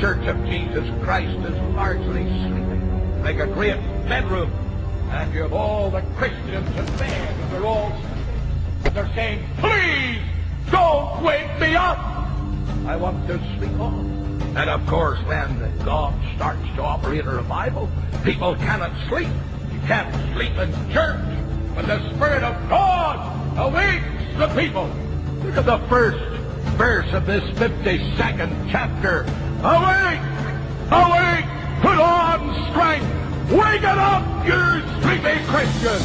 Church of Jesus Christ is largely sleeping. Make a great bedroom, and you have all the Christians in bed, and they're all sleeping. They're saying, please don't wake me up. I want to sleep on. And of course, when God starts to operate a revival, people cannot sleep. You can't sleep in church. But the Spirit of God awakes the people. Look at the first verse of this 52nd chapter. Awake! Awake! Put on strength! Wake it up, you sleepy Christians!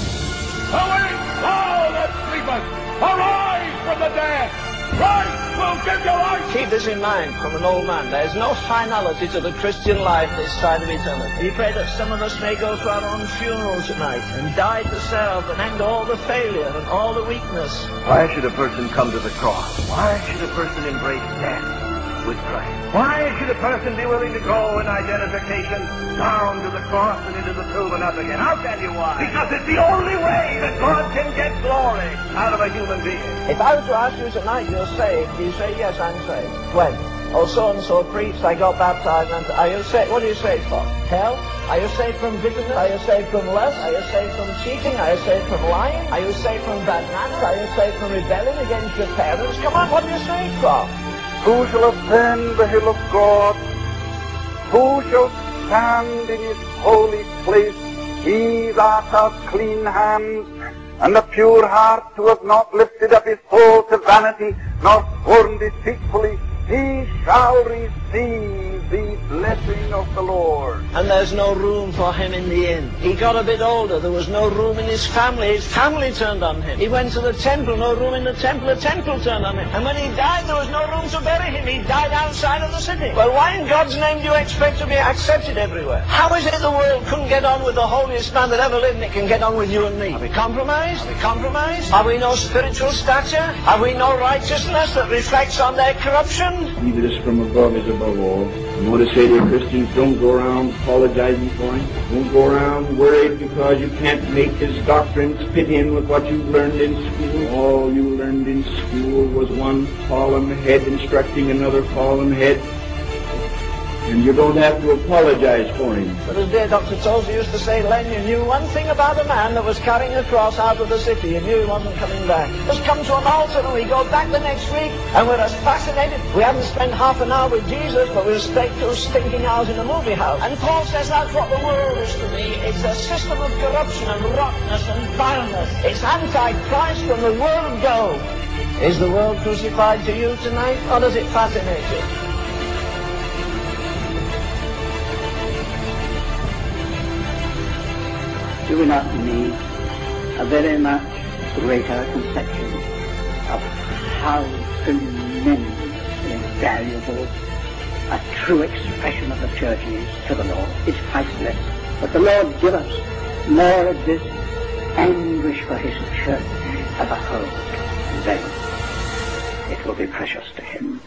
Awake, thou that sleepest! Arise from the dead! Christ will give you life! Keep this in mind from an old man. There is no finality to the Christian life this side of eternity. We pray that some of us may go to our own funeral tonight and die to self and end all the failure and all the weakness. Why should a person come to the cross? Why should a person embrace death with Christ? Why should a person be willing to go in identification down to the cross and into the tomb and up again? I'll tell you why. Because it's the only way that God can get glory out of a human being. If I were to ask you tonight, you're saved, you say, yes, I'm saved. When? Oh, so-and-so preached, I got baptized, and are you saved? What are you saved from? Hell? Are you saved from bitterness? Are you saved from lust? Are you saved from cheating? Are you saved from lying? Are you saved from bad manners? Are you saved from rebelling against your parents? Come on, what are you saved from? Who shall ascend the hill of God? Who shall stand in his holy place? He that hath clean hands and a pure heart, who hath not lifted up his soul to vanity, nor sworn deceitfully, he shall receive the blessing of the Lord. And there's no room for him in the inn. He got a bit older, there was no room in his family. His family turned on him. He went to the temple, no room in the temple turned on him. And when he died, there was no room to bury him. He died outside of the city. Well, why in God's name do you expect to be accepted everywhere? How is it the world couldn't get on with the holiest man that ever lived, and it can get on with you and me? Are we compromised? Are we compromised? Have we no spiritual stature? Have we no righteousness that reflects on their corruption? He that is from above is above all. I want to say to Christians, don't go around apologizing for him. Don't go around worried because you can't make his doctrines fit in with what you've learned in school. All you learned in school was one fallen head instructing another fallen head. And you don't have to apologize for him. But as dear Dr. Tozer used to say, Len, you knew one thing about a man that was carrying a cross out of the city. You knew he wasn't coming back. Just come to an altar and we go back the next week and we're as fascinated. We haven't spent half an hour with Jesus, but we've spent 2 stinking hours in a movie house. And Paul says that's what the world is to me. It's a system of corruption and rottenness and vileness. It's anti-Christ from the word go. Is the world crucified to you tonight, or does it fascinate you? Do we not need a very much greater conception of how tremendously valuable a true expression of the church is to the Lord? It's priceless. But the Lord give us more of this anguish for his church as a whole. Then it will be precious to him.